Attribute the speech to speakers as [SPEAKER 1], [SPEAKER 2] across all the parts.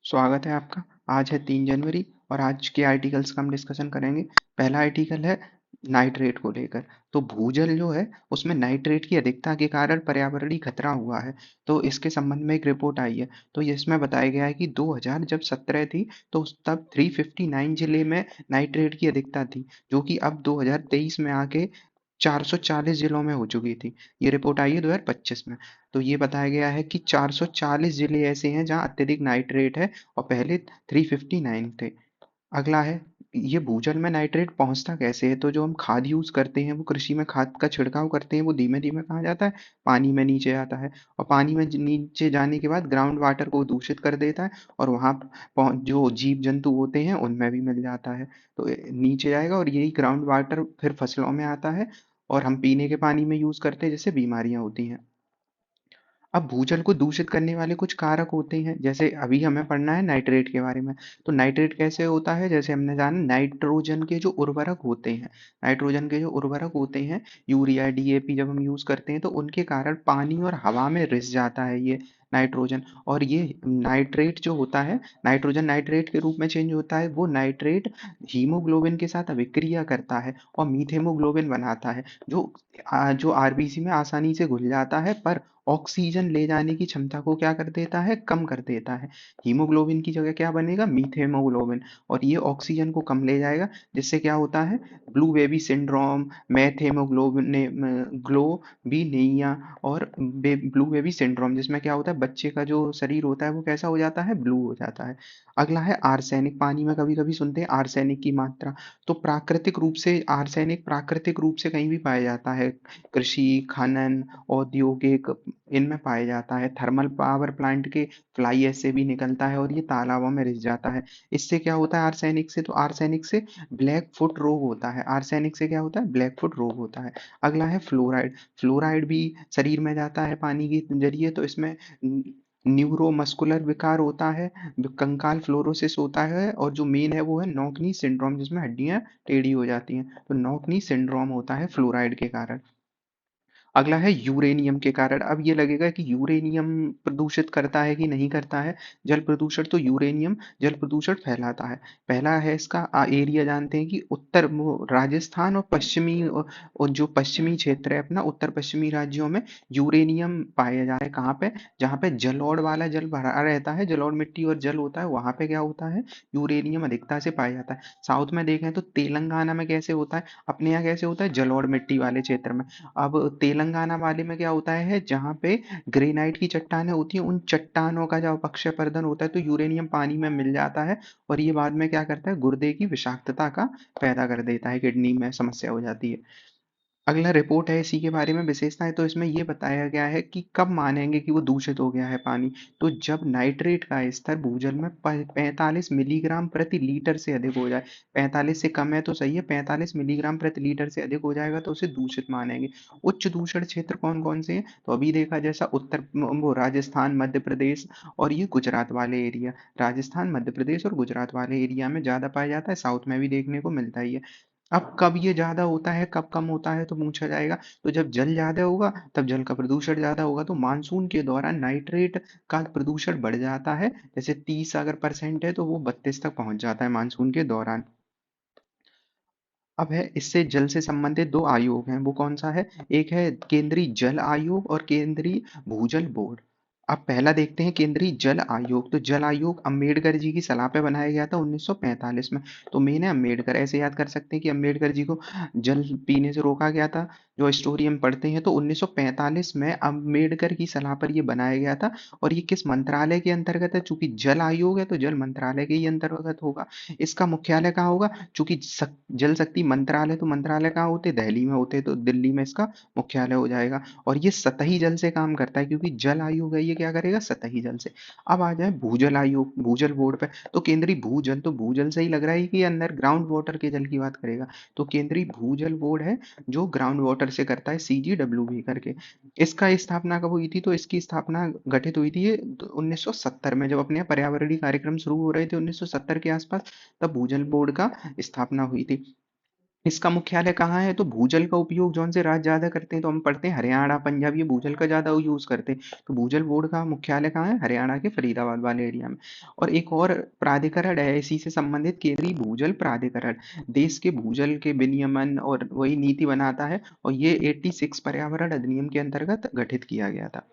[SPEAKER 1] स्वागत है आपका। आज है 3 जनवरी और आज के आर्टिकल्स का हम डिस्कशन करेंगे। पहला आर्टिकल है नाइट्रेट को लेकर। तो भूजल जो है उसमें नाइट्रेट की अधिकता के कारण पर्यावरणीय खतरा हुआ है। तो इसके संबंध में एक रिपोर्ट आई है। तो इसमें बताया गया है कि 2000 जब 17 थी तो तब 359 जिले में नाइट्रेट की अधिकता थी, जो कि अब 2023 में आके 440 जिलों में हो चुकी थी। ये रिपोर्ट आई है 2025 में। तो ये बताया गया है कि 440 जिले ऐसे हैं जहां अत्यधिक नाइट्रेट है और पहले 359 थे। अगला है, ये भूजल में नाइट्रेट पहुंचता कैसे है। तो जो हम खाद यूज करते हैं, वो कृषि में खाद का छिड़काव करते हैं, वो धीमे धीमे कहाँ जाता है, पानी में नीचे आता है। और पानी में नीचे जाने के बाद ग्राउंड वाटर को दूषित कर देता है और वहां जो जीव जंतु होते हैं उनमें भी मिल जाता है। तो नीचे जाएगा और यही ग्राउंड वाटर फिर फसलों में आता है और हम पीने के पानी में यूज करते हैं, जिससे बीमारियां होती हैं। अब भूजल को दूषित करने वाले कुछ कारक होते हैं, जैसे अभी हमें पढ़ना है नाइट्रेट के बारे में। तो नाइट्रेट कैसे होता है, जैसे हमने जाना नाइट्रोजन के जो उर्वरक होते हैं, नाइट्रोजन के जो उर्वरक होते हैं, यूरिया डीएपी जब हम यूज करते हैं तो उनके कारण पानी और हवा में रिस जाता है ये नाइट्रोजन। और ये नाइट्रेट जो होता है, नाइट्रोजन नाइट्रेट के रूप में चेंज होता है। वो नाइट्रेट हीमोग्लोबिन के साथ अभिक्रिया करता है और मीथेमोग्लोबिन बनाता है, जो आरबीसी में आसानी से घुल जाता है, पर ऑक्सीजन ले जाने की क्षमता को क्या कर देता है, कम कर देता है। हीमोग्लोबिन की जगह क्या बनेगा, मीथेमोग्लोबिन। और ये ऑक्सीजन को कम ले जाएगा, जिससे क्या होता है, ब्लू बेबी सिंड्रोम, मैथेमोग्लोबिन ग्लोबिनेमिया और ब्लू बेबी सिंड्रोम, जिसमें क्या होता है, बच्चे का जो शरीर होता है वो कैसा हो जाता है, ब्लू हो जाता है। अगला है आर्सेनिक। पानी में कभी कभी सुनते हैं आर्सेनिक की मात्रा। तो प्राकृतिक रूप से आर्सेनिक प्राकृतिक रूप से कहीं भी पाया जाता है, कृषि, खनन, औद्योगिक, इनमें पाया जाता है। थर्मल पावर प्लांट के फ्लाई ऐश से भी निकलता है और ये तालाबों में रिस जाता है। इससे क्या होता है आर्सेनिक से, तो आर्सेनिक से ब्लैक फुट रोग होता है। आर्सेनिक से क्या होता है, ब्लैक फुट रोग होता है। अगला है फ्लोराइड। फ्लोराइड भी शरीर में जाता है पानी के जरिए, तो इसमें न्यूरोमस्कुलर विकार होता है, कंकाल फ्लोरोसिस होता है, और जो मेन है वो है नॉकनी सिंड्रोम, जिसमें हड्डियां टेढ़ी हो जाती हैं। तो नॉकनी सिंड्रोम होता है फ्लोराइड के कारण। अगला है यूरेनियम के कारण। अब ये लगेगा कि यूरेनियम प्रदूषित करता है कि नहीं करता है जल प्रदूषण। तो यूरेनियम जल प्रदूषण फैलाता है। पहला है इसका एरिया, जानते हैं कि उत्तर राजस्थान और और जो पश्चिमी क्षेत्र है अपना, उत्तर पश्चिमी राज्यों में यूरेनियम पाया जा रहा है। कहाँ पे, जहाँ पे जलोढ़ वाला जल भरा रहता है, जलोढ़ मिट्टी और जल होता है, वहां पे क्या होता है, यूरेनियम अधिकता से पाया जाता है। साउथ में देखें तो तेलंगाना में कैसे होता है, अपने यहाँ कैसे होता है, जलोढ़ मिट्टी वाले क्षेत्र में। अब तेलंगाना वाले में क्या होता है, जहाँ पे ग्रेनाइट की चट्टानें होती हैं, उन चट्टानों का जब अपक्षयपर्दन होता है तो यूरेनियम पानी में मिल जाता है और ये बाद में क्या करता है, गुर्दे की विषाक्तता का पैदा कर देता है, किडनी में समस्या हो जाती है। अगला रिपोर्ट है इसी के बारे में विशेषताएं। तो इसमें ये बताया गया है कि कब मानेंगे कि वो दूषित हो गया है पानी। तो जब नाइट्रेट का स्तर भूजल में 45 मिलीग्राम प्रति लीटर से अधिक हो जाए। 45 से कम है तो सही है, 45 मिलीग्राम प्रति लीटर से अधिक हो जाएगा तो उसे दूषित मानेंगे। उच्च दूषण क्षेत्र कौन कौन से हैं, तो अभी देखा जैसा वो राजस्थान, मध्य प्रदेश और ये गुजरात वाले एरिया, राजस्थान, मध्य प्रदेश और गुजरात वाले एरिया में ज्यादा पाया जाता है। साउथ में भी देखने को मिलता ही है। अब कब ये ज़्यादा होता है, कब कम होता है, तो पूछा जाएगा। तो जब जल ज़्यादा होगा तब जल का प्रदूषण ज़्यादा होगा। तो मानसून के दौरान नाइट्रेट का प्रदूषण बढ़ जाता है। जैसे 30 अगर परसेंट है तो वो 32 तक पहुंच जाता है मानसून के दौरान। अब है इससे जल से संबंधित दो आयोग हैं, वो कौन सा है, एक है केंद्रीय जल आयोग और केंद्रीय भूजल बोर्ड। अब पहला देखते हैं केंद्रीय जल आयोग। तो जल आयोग अम्बेडकर जी की सलाह पे बनाया गया था 1945 में। तो मेन है अम्बेडकर, ऐसे याद कर सकते हैं कि अम्बेडकर जी को जल पीने से रोका गया था। जो स्टोरी हम पढ़ते हैं तो 1945 में अम्बेडकर की सलाह पर ये बनाया गया था। और ये किस मंत्रालय के अंतर्गत है, चूंकि जल आयोग है तो जल मंत्रालय के ही अंतर्गत होगा। इसका मुख्यालय कहाँ होगा, चूंकि जल शक्ति मंत्रालय, तो मंत्रालय कहाँ होते, दिल्ली में होते, तो दिल्ली में इसका मुख्यालय हो जाएगा। और ये सतही जल से काम करता है, क्योंकि जल आयोग है, ये क्या करेगा, सतही जल से। अब आ जाए भूजल आयोग, भूजल बोर्ड पे। तो केंद्रीय भूजल, तो भूजल से ही लग रहा है कि ये अंदर ग्राउंड वाटर के जल की बात करेगा। तो केंद्रीय भूजल बोर्ड है जो ग्राउंड वाटर से करता है, CGWB करके। इसका स्थापना कब हुई थी, तो इसकी स्थापना गठित हुई थी ये 1970 में, जब अपने यहाँ पर्यावरणीय कार्यक्रम शुरू हो रहे थे 1970 के आसपास, तब भूजल बोर्ड का स्थापना हुई थी। इसका मुख्यालय कहाँ है? तो भूजल का उपयोग जौन से राज्य ज़्यादा करते हैं, तो हम पढ़ते हैं हरियाणा, पंजाब, ये भूजल का ज़्यादा यूज़ करते हैं। तो भूजल बोर्ड का मुख्यालय कहाँ है? हरियाणा के फरीदाबाद वाले एरिया में। और एक और प्राधिकरण है इसी से संबंधित, केंद्रीय भूजल प्राधिकरण, देश के भूजल के विनियमन और वही नीति बनाता है, और ये 86 पर्यावरण अधिनियम के अंतर्गत गठित किया गया था।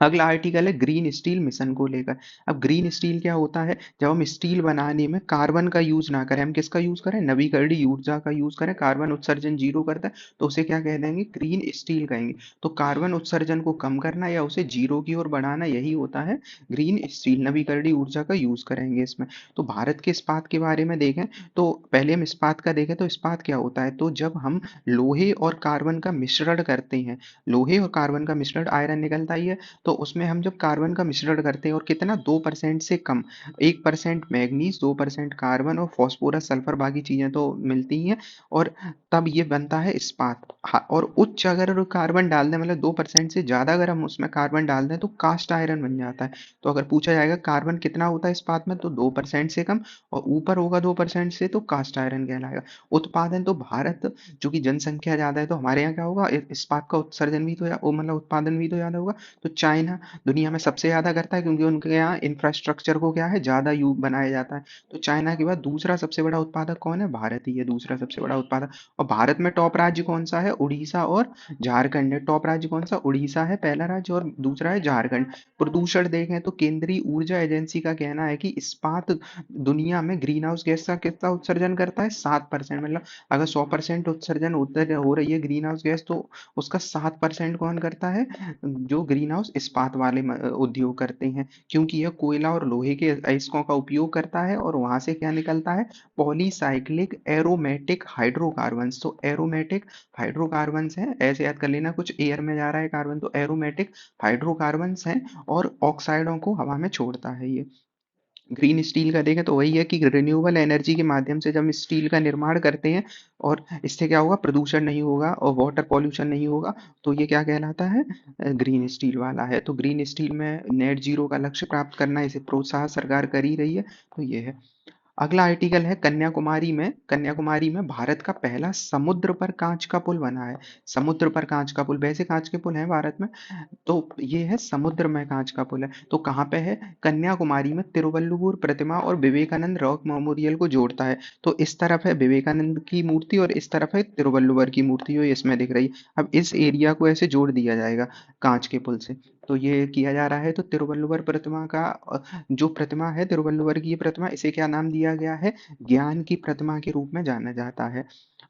[SPEAKER 1] अगला आर्टिकल है ग्रीन स्टील मिशन को लेकर। अब ग्रीन स्टील क्या होता है? जब हम स्टील बनाने में कार्बन का यूज ना करें, हम किसका यूज करें? नवीकरणीय ऊर्जा का यूज करें, कार्बन उत्सर्जन जीरो करता है, तो उसे क्या कह देंगे? ग्रीन स्टील कहेंगे। तो कार्बन उत्सर्जन को कम करना या उसे जीरो की ओर बढ़ाना, यही होता है ग्रीन स्टील। नवीकरणीय ऊर्जा का यूज करेंगे इसमें। तो भारत के इस्पात के बारे में देखें, तो पहले हम इस्पात का देखें, तो इस्पात क्या होता है? तो जब हम लोहे और कार्बन का मिश्रण करते हैं, लोहे और कार्बन का मिश्रण, आयरन निकलता ही है, तो उसमें हम जब कार्बन का मिश्रण करते हैं और कितना 2% से कम, 1% मैग्नीज, 2% कार्बन और फॉस्फोरस सल्फर, बाकी चीजें तो मिलती ही हैं, और तब ये बनता है इस्पात। और उच्च अगर कार्बन डाल दें, मतलब 2% से ज्यादा अगर हम उसमें कार्बन डाल दें, तो कास्ट आयरन बन जाता है। तो अगर पूछा जाएगा कार्बन कितना होता है इस्पात में, तो 2% से कम, और ऊपर होगा 2% से, तो कास्ट आयरन कहलाएगा। उत्पादन, तो भारत चूंकि जनसंख्या ज्यादा है, तो हमारे यहाँ क्या होगा? इस्पात का उत्सर्जन भी तो मतलब उत्पादन भी तो ज्यादा होगा। तो चाइना दुनिया में सबसे ज़्यादा करता है, क्योंकि उनके यहाँ इंफ्रास्ट्रक्चर को क्या है? ज़्यादा यू बनाया जाता है। तो चाइना के बाद दूसरा सबसे बड़ा उत्पादक कौन है? भारत ही है दूसरा सबसे बड़ा उत्पादक। और भारत में टॉप राज्य कौन सा है? उड़ीसा और झारखंड है। टॉप राज्य कौन सा? उड़ीसा है पहला राज्य, और दूसरा है झारखंड। प्रदूषण देखें तो केंद्रीय ऊर्जा एजेंसी का कहना है कि इस्पात दुनिया में ग्रीन हाउस गैस का कितना उत्सर्जन करता है? 7%। मतलब अगर 100% उत्सर्जन उधर हो रही है ग्रीन हाउस गैस, तो उसका 7% कौन करता है? जो ग्रीन हाउस इस्पात वाले उद्योग करते हैं, क्योंकि यह कोयला और लोहे के अयस्कों का उपयोग करता है, और वहां से क्या निकलता है? Polycyclic aromatic hydrocarbons. तो एरोमेटिक हाइड्रोकार्बन्स हैं, ऐसे याद कर लेना, कुछ एयर में जा रहा है कार्बन, तो एरोमेटिक हाइड्रोकार्बन्स हैं, और ऑक्साइडों को हवा में छोड़ता है ये। ग्रीन स्टील का देखें तो वही है कि रिन्यूएबल एनर्जी के माध्यम से जब हम स्टील का निर्माण करते हैं, और इससे क्या होगा? प्रदूषण नहीं होगा और वाटर पॉल्यूशन नहीं होगा। तो ये क्या कहलाता है? ग्रीन स्टील वाला है। तो ग्रीन स्टील में नेट जीरो का लक्ष्य प्राप्त करना, इसे प्रोत्साहन सरकार कर ही रही है। तो ये है। अगला आर्टिकल है कन्याकुमारी में भारत का पहला समुद्र पर कांच का पुल बना है। समुद्र पर कांच का पुल, वैसे कांच के पुल हैं भारत में, तो ये है समुद्र में कांच का पुल है। तो कहाँ पे है? कन्याकुमारी में तिरुवल्लुवर प्रतिमा और विवेकानंद रॉक मेमोरियल को जोड़ता है। तो इस तरफ है विवेकानंद की मूर्ति, और इस तरफ है तिरुवल्लुवर की मूर्ति, जो इसमें दिख रही है। अब इस एरिया को ऐसे जोड़ दिया जाएगा कांच के पुल से। तो ये किया जा रहा है। तो तिरुवल्लुवर प्रतिमा का जो प्रतिमा है, तिरुवल्लुवर की ये प्रतिमा, इसे क्या नाम दिया गया है? ज्ञान की प्रतिमा के रूप में जाना जाता है।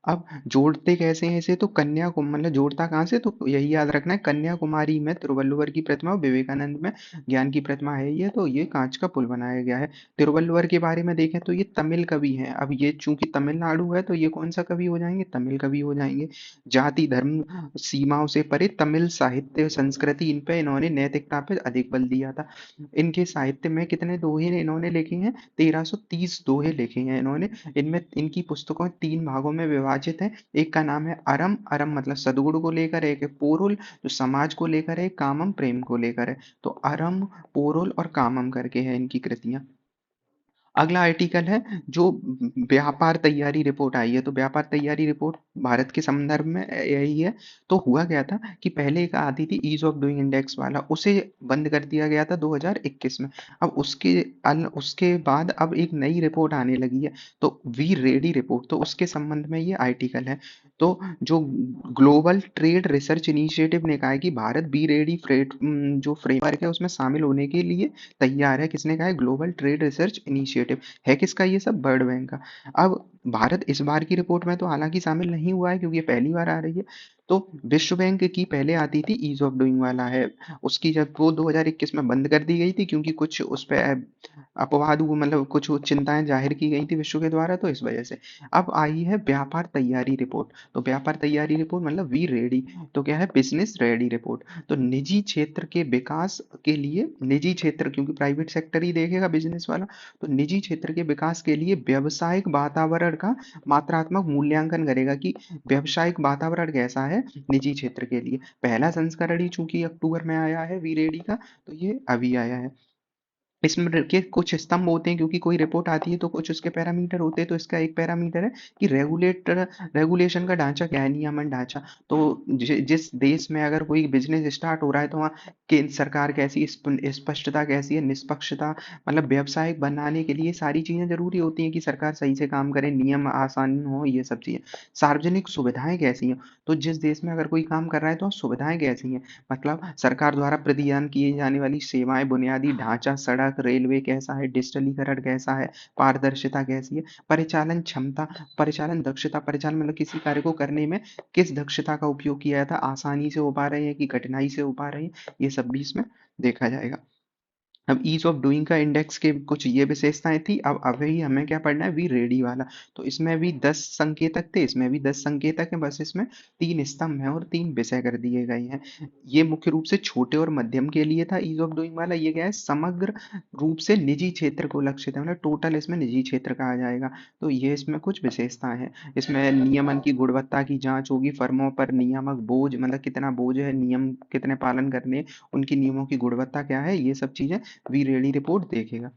[SPEAKER 1] अब जोड़ते कैसे हैं इसे? तो कन्याकुमारी, मतलब जोड़ता कहाँ से? तो यही याद रखना है, कन्याकुमारी में तिरुवल्लुवर की प्रतिमा और विवेकानंद में ज्ञान की प्रतिमा है ये, तो ये कांच का पुल बनाया गया है। तिरुवल्लुवर के बारे में देखें तो ये तमिल कवि हैं। अब ये चूंकि तमिलनाडु है, तो ये कौन सा कवि हो जाएंगे? तमिल कवि हो जाएंगे। जाति धर्म सीमाओं से परे तमिल साहित्य संस्कृति, इन पे इन्होंने नैतिकता पे अधिक बल दिया था। इनके साहित्य में कितने दोहे इन्होंने लिखे हैं? 1330 दोहे लिखे हैं इन्होंने। इनमें इनकी पुस्तकों 3 भागों में विभाजित है। एक का नाम है अरम, अरम मतलब सद्गुण को लेकर, एक है पोरुल जो समाज को लेकर है, कामम प्रेम को लेकर है। तो अरम, पोरुल और कामम करके है इनकी कृतियां। अगला आर्टिकल है जो व्यापार तैयारी रिपोर्ट आई है। तो व्यापार तैयारी रिपोर्ट भारत के संदर्भ में यही है। तो हुआ क्या था कि पहले एक आती थी ईज ऑफ डूइंग इंडेक्स वाला, उसे बंद कर दिया गया था 2021 में। अब उसके बाद अब एक नई रिपोर्ट आने लगी है, तो वी रेडी रिपोर्ट, तो उसके संबंध में ये आर्टिकल है। तो जो ग्लोबल ट्रेड रिसर्च इनिशिएटिव ने कहा है कि भारत बी रेडी जो फ्रेमवर्क है उसमें शामिल होने के लिए तैयार है। किसने कहा है? Global trade research initiative. है किसका ये सब? वर्ल्ड बैंक का। अब भारत इस बार की रिपोर्ट में तो हालांकि शामिल नहीं हुआ है, क्योंकि ये पहली बार आ रही है। तो विश्व बैंक की पहले आती थी ईज ऑफ डूइंग वाला है, उसकी जब वो 2021 में बंद कर दी गई थी, क्योंकि कुछ उस पर अपवाद हुए, मतलब कुछ चिंताएं जाहिर की गई थी विश्व के द्वारा, तो इस वजह से। अब आई है व्यापार तैयारी रिपोर्ट। तो व्यापार तैयारी रिपोर्ट मतलब वी रेडी। तो क्या है? Business ready report. तो निजी क्षेत्र के विकास के लिए, निजी क्षेत्र क्योंकि प्राइवेट सेक्टर ही देखेगा बिजनेस वाला, तो निजी क्षेत्र के विकास के लिए व्यावसायिक वातावरण का मात्रात्मक मूल्यांकन करेगा कि व्यावसायिक वातावरण कैसा है निजी क्षेत्र के लिए। पहला संस्करण ही चूंकि अक्टूबर में आया है वी रेडी का, तो ये अभी आया है। इसमें के कुछ स्तंभ होते हैं, क्योंकि कोई रिपोर्ट आती है तो कुछ उसके पैरामीटर होते हैं। तो इसका एक पैरामीटर है कि रेगुलेशन का ढांचा क्या है, नियमन ढांचा। तो जिस देश में अगर कोई बिजनेस स्टार्ट हो रहा है तो वहाँ केंद्र सरकार कैसी, स्पष्टता कैसी है, निष्पक्षता, मतलब व्यवसाय बनाने के लिए सारी चीजें जरूरी होती हैं कि सरकार सही से काम करे, नियम आसान हो, ये सब चीजें। सार्वजनिक सुविधाएं कैसी हैं, तो जिस देश में अगर कोई काम कर रहा है तो सुविधाएं कैसी हैं, मतलब सरकार द्वारा प्रदान किए जाने वाली सेवाएं, बुनियादी ढांचा, सड़क, रेलवे कैसा है, डिजिटलीकरण कैसा है, पारदर्शिता कैसी है, परिचालन क्षमता, परिचालन दक्षता, परिचालन मतलब किसी कार्य को करने में किस दक्षता का उपयोग किया जाता है, आसानी से हो पा रहे हैं कि कठिनाई से हो पा रहे हैं, ये सब भी इसमें देखा जाएगा। अब ईज ऑफ डूइंग का इंडेक्स के कुछ ये विशेषताएं थी। अब अभी हमें क्या पढ़ना है, वी रेडी वाला। तो इसमें भी 10 संकेतक थे, इसमें भी 10 संकेतक हैं, बस इसमें 3 स्तंभ हैं और 3 विषय कर दिए गए हैं। ये मुख्य रूप से छोटे और मध्यम के लिए था ईज ऑफ डूइंग वाला। ये क्या है, समग्र रूप से निजी क्षेत्र को लक्षित है, मतलब टोटल इसमें निजी क्षेत्र कहा जाएगा। तो ये इसमें कुछ विशेषताएं हैं। इसमें नियमन की गुणवत्ता की जांच होगी, फर्मों पर नियामक बोझ, मतलब कितना बोझ है, नियम कितने पालन करने, उनकी नियमों की गुणवत्ता क्या है, ये सब चीजें वी रेडी रिपोर्ट देखेगा।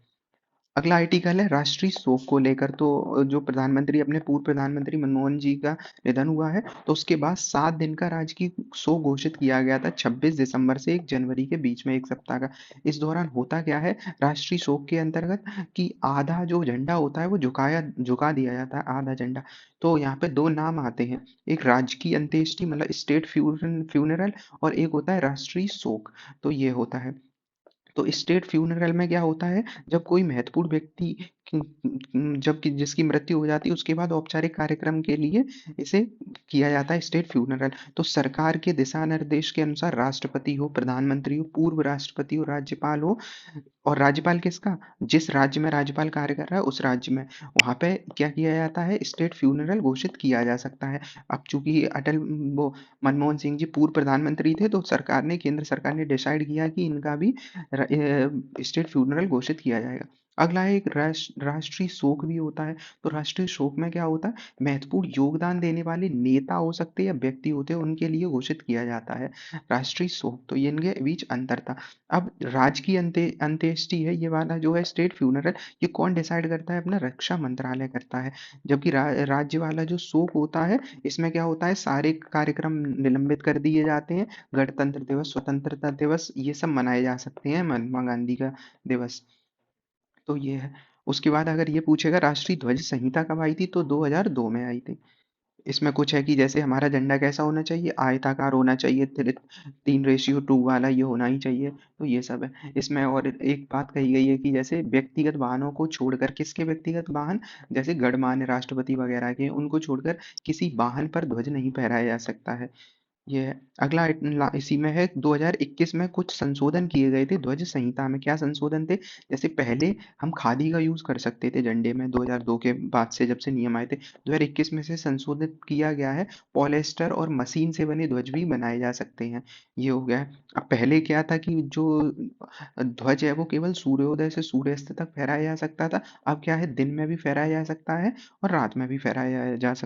[SPEAKER 1] अगला आर्टिकल है राष्ट्रीय शोक को लेकर। तो जो प्रधानमंत्री, अपने पूर्व प्रधानमंत्री मनमोहन जी का निधन हुआ है, तो उसके बाद 7 दिन का राजकीय शोक घोषित किया गया था, 26 दिसंबर से 1 जनवरी के बीच में, 1 सप्ताह का। इस दौरान होता क्या है, राष्ट्रीय शोक के अंतर्गत कि आधा जो झंडा होता है वो झुका दिया जाता है, आधा झंडा। तो यहाँ पे दो नाम आते हैं, एक राजकीय अंत्येष्टि मतलब स्टेट फ्यूनरल, और एक होता है राष्ट्रीय शोक। तो ये होता है। तो स्टेट फ्यूनरल में क्या होता है, जब कोई महत्वपूर्ण व्यक्ति जब जिसकी मृत्यु हो जाती है, उसके बाद औपचारिक कार्यक्रम के लिए इसे किया जाता है स्टेट फ्यूनरल। तो सरकार के दिशा निर्देश के अनुसार राष्ट्रपति हो, प्रधानमंत्री हो, पूर्व राष्ट्रपति हो, राज्यपाल हो, और राज्यपाल किसका, जिस राज्य में राज्यपाल कार्य कर रहा है उस राज्य में, वहां पे क्या किया जाता है, स्टेट फ्यूनरल घोषित किया जा सकता है। अब चूंकि अटल वो मनमोहन सिंह जी पूर्व प्रधानमंत्री थे, तो सरकार ने, केंद्र सरकार ने डिसाइड किया कि इनका भी स्टेट फ्यूनरल घोषित किया जाएगा। अगला है एक राष्ट्रीय शोक भी होता है। तो राष्ट्रीय शोक में क्या होता है, महत्वपूर्ण योगदान देने वाले नेता हो सकते हैं या व्यक्ति होते हैं, उनके लिए घोषित किया जाता है राष्ट्रीय शोक। तो ये इनके बीच अंतर था। अब राजकीय अंत्येष्टि है, ये वाला जो है स्टेट फ्यूनरल, ये कौन डिसाइड करता है, अपना रक्षा मंत्रालय करता है। जबकि राज्य वाला जो शोक होता है, इसमें क्या होता है, सारे कार्यक्रम निलंबित कर दिए जाते हैं। गणतंत्र दिवस, स्वतंत्रता दिवस, ये सब मनाए जा सकते हैं, महात्मा गांधी का दिवस। तो ये है। उसके बाद अगर ये पूछेगा राष्ट्रीय ध्वज संहिता कब आई थी, तो 2002 में आई थी। इसमें कुछ है कि जैसे हमारा झंडा कैसा होना चाहिए, आयताकार होना चाहिए, 3:2 वाला ये होना ही चाहिए। तो ये सब है इसमें। और एक बात कही गई है कि जैसे व्यक्तिगत वाहनों को छोड़कर, किसके व्यक्तिगत वाहन, जैसे गणमान्य राष्ट्रपति वगैरह के, उनको छोड़कर किसी वाहन पर ध्वज नहीं फहराया जा सकता है। ये है। अगला इसी में है, 2021 में कुछ संशोधन किए गए थे ध्वज संहिता में। क्या संशोधन थे, जैसे पहले हम खादी का यूज कर सकते थे झंडे में, 2002 के बाद से जब से नियम आए थे। 2021 में से संशोधित किया गया है, पॉलिएस्टर और मशीन से बने ध्वज भी बनाए जा सकते हैं। ये हो गया है। अब पहले क्या था कि जो ध्वज है वो केवल सूर्योदय से सूर्यास्त तक फहराया जा सकता था। अब क्या है, दिन में भी फहराया जा सकता है और रात में भी फहराया जा सकता है।